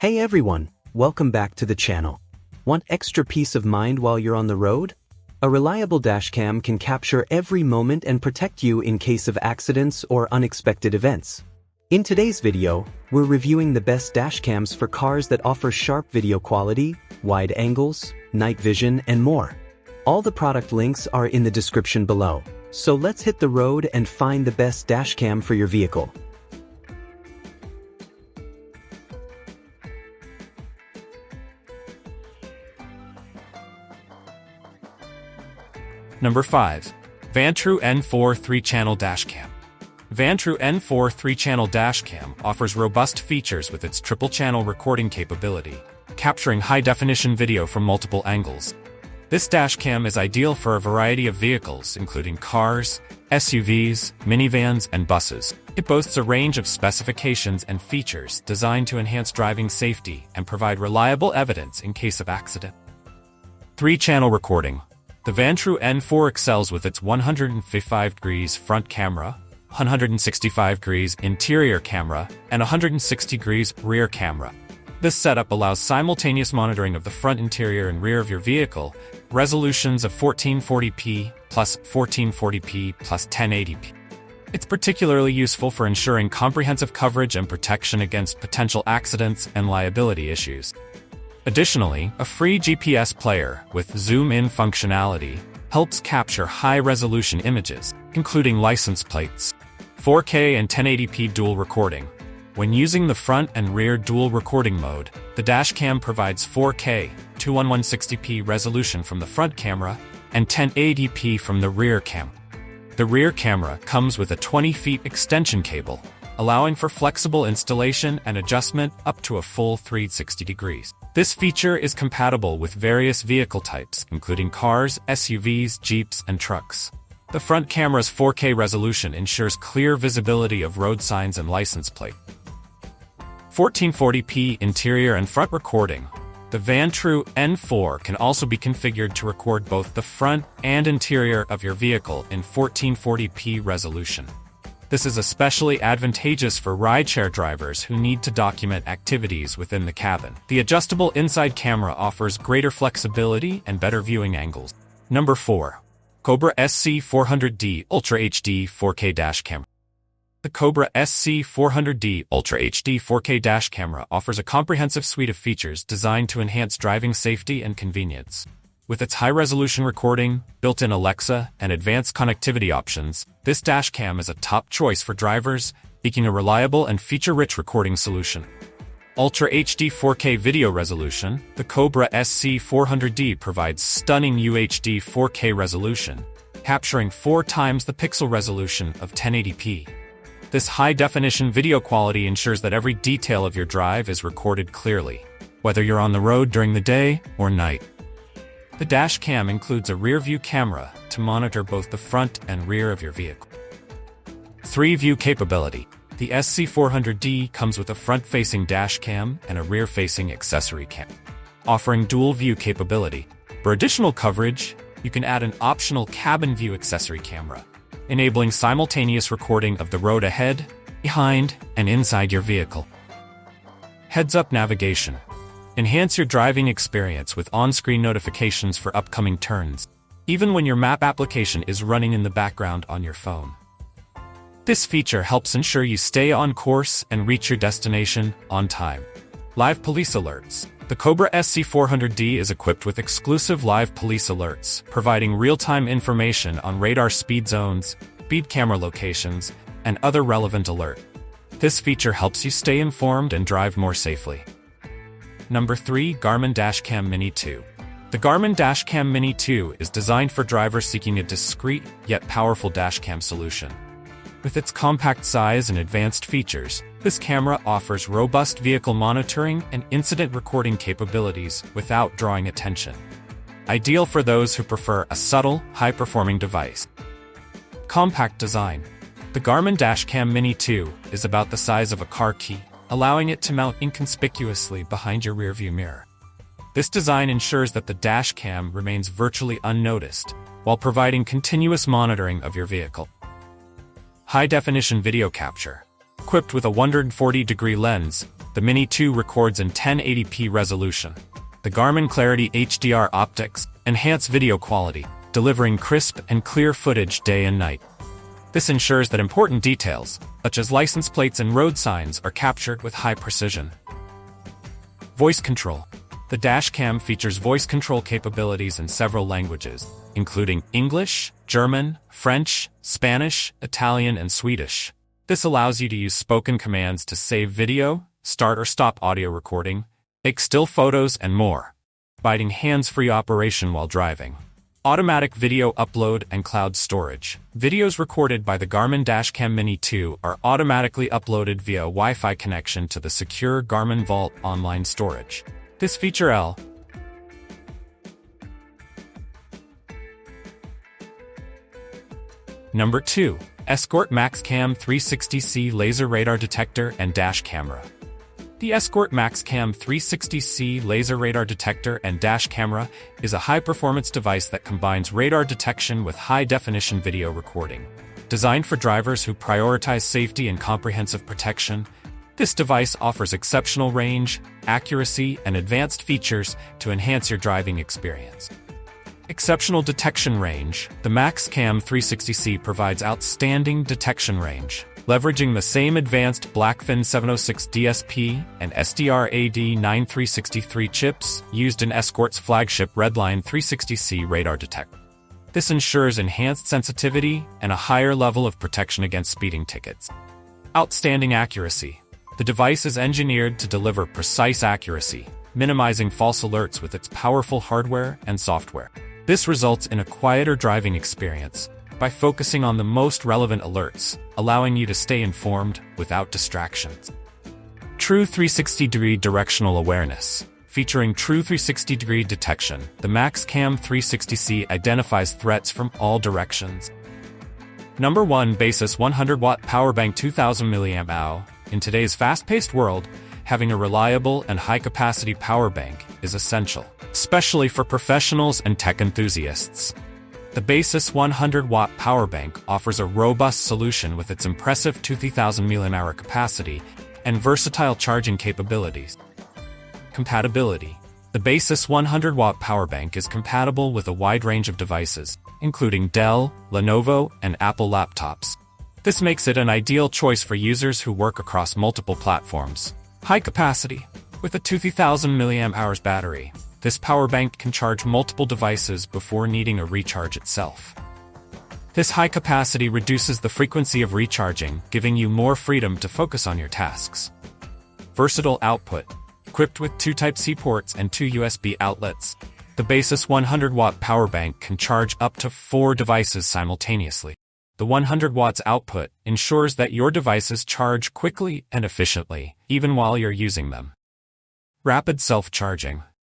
Hey everyone, welcome back to the channel. Want extra peace of mind while you're on the road? A reliable dashcam can capture every moment and protect you in case of accidents or unexpected events. In today's video, we're reviewing the best dashcams for cars that offer sharp video quality, wide angles, night vision, and more. All the product links are in the description below, so let's hit the road and find the best dashcam for your vehicle. Number 5. Vantru N4 3-Channel Dashcam. Vantru N4 3-Channel Dashcam offers robust features with its triple-channel recording capability, capturing high-definition video from multiple angles. This dashcam is ideal for a variety of vehicles, including cars, SUVs, minivans, and buses. It boasts a range of specifications and features designed to enhance driving safety and provide reliable evidence in case of accident. 3-channel recording. The Vantru N4 excels with its 155 degrees front camera, 165 degrees interior camera, and 160 degrees rear camera. This setup allows simultaneous monitoring of the front, interior, and rear of your vehicle, resolutions of 1440p plus 1440p plus 1080p. It's particularly useful for ensuring comprehensive coverage and protection against potential accidents and liability issues. Additionally, a free GPS player with zoom-in functionality helps capture high-resolution images, including license plates. 4K and 1080p dual recording. When using the front and rear dual recording mode, the dashcam provides 4K 2160p resolution from the front camera and 1080p from the rear cam. The rear camera comes with a 20 feet extension cable, allowing for flexible installation and adjustment up to a full 360 degrees. This feature is compatible with various vehicle types, including cars, SUVs, Jeeps, and trucks. The front camera's 4K resolution ensures clear visibility of road signs and license plate. 1440p interior and front recording. The Vantru N4 can also be configured to record both the front and interior of your vehicle in 1440p resolution. This is especially advantageous for rideshare drivers who need to document activities within the cabin. The adjustable inside camera offers greater flexibility and better viewing angles. Number 4. Cobra SC400D Ultra HD 4K Dash Camera. The Cobra SC400D Ultra HD 4K Dash Camera offers a comprehensive suite of features designed to enhance driving safety and convenience. With its high-resolution recording, built-in Alexa, and advanced connectivity options, this dashcam is a top choice for drivers seeking a reliable and feature-rich recording solution. Ultra HD 4K video resolution. The Cobra SC400D provides stunning UHD 4K resolution, capturing 4 times the pixel resolution of 1080p. This high-definition video quality ensures that every detail of your drive is recorded clearly, whether you're on the road during the day or night. The dashcam includes a rear-view camera to monitor both the front and rear of your vehicle. 3-view capability. The SC400D comes with a front-facing dashcam and a rear-facing accessory cam, offering dual-view capability. For additional coverage, you can add an optional cabin view accessory camera, enabling simultaneous recording of the road ahead, behind, and inside your vehicle. Heads-up navigation. Enhance your driving experience with on-screen notifications for upcoming turns, even when your map application is running in the background on your phone. This feature helps ensure you stay on course and reach your destination on time. Live police alerts. The Cobra SC400D is equipped with exclusive live police alerts, providing real-time information on radar speed zones, speed camera locations, and other relevant alerts. This feature helps you stay informed and drive more safely. Number 3. Garmin Dashcam Mini 2. The Garmin Dashcam Mini 2 is designed for drivers seeking a discreet yet powerful dashcam solution. With its compact size and advanced features, this camera offers robust vehicle monitoring and incident recording capabilities without drawing attention. Ideal for those who prefer a subtle, high-performing device. Compact design. The Garmin Dashcam Mini 2 is about the size of a car key, allowing it to mount inconspicuously behind your rearview mirror. This design ensures that the dashcam remains virtually unnoticed, while providing continuous monitoring of your vehicle. High-definition video capture. Equipped with a 140-degree lens, The Mini 2 records in 1080p resolution. The Garmin Clarity HDR optics enhance video quality, delivering crisp and clear footage day and night. This ensures that important details, such as license plates and road signs, are captured with high precision. Voice control. The Dashcam features voice control capabilities in several languages, including English, German, French, Spanish, Italian, and Swedish. This allows you to use spoken commands to save video, start or stop audio recording, take still photos, and more, providing hands-free operation while driving. Automatic video upload and cloud storage. Videos recorded by the Garmin Dashcam Mini 2 are automatically uploaded via a Wi-Fi connection to the secure Garmin Vault online storage. This feature L. Number 2. Escort Max Cam 360C Laser Radar Detector and Dash Camera. The Escort Max Cam 360C Laser Radar Detector and Dash Camera is a high-performance device that combines radar detection with high-definition video recording. Designed for drivers who prioritize safety and comprehensive protection, this device offers exceptional range, accuracy, and advanced features to enhance your driving experience. Exceptional detection range. The Max Cam 360C provides outstanding detection range, leveraging the same advanced Blackfin 706 DSP and SDR-AD9363 chips used in Escort's flagship Redline 360C radar detector. This ensures enhanced sensitivity and a higher level of protection against speeding tickets. Outstanding accuracy. The device is engineered to deliver precise accuracy, minimizing false alerts with its powerful hardware and software. This results in a quieter driving experience by focusing on the most relevant alerts, allowing you to stay informed without distractions. True 360-degree directional awareness. Featuring true 360-degree detection, the Max Cam 360C identifies threats from all directions. Number 1. Basis 100-watt powerbank 2000 mAh. In today's fast-paced world, having a reliable and high-capacity powerbank is essential, especially for professionals and tech enthusiasts. The Basis 100-watt powerbank offers a robust solution with its impressive 2000 mAh capacity and versatile charging capabilities. Compatibility. The Basis 100-watt powerbank is compatible with a wide range of devices, including Dell, Lenovo, and Apple laptops. This makes it an ideal choice for users who work across multiple platforms. High capacity. With a 2000 mAh battery, this powerbank can charge multiple devices before needing a recharge itself. This high capacity reduces the frequency of recharging, giving you more freedom to focus on your tasks. Versatile output. Equipped with 2 Type-C ports and 2 USB outlets, the Basis 100-watt powerbank can charge up to 4 devices simultaneously. The 100 watts output ensures that your devices charge quickly and efficiently, even while you're using them. Rapid self-charging.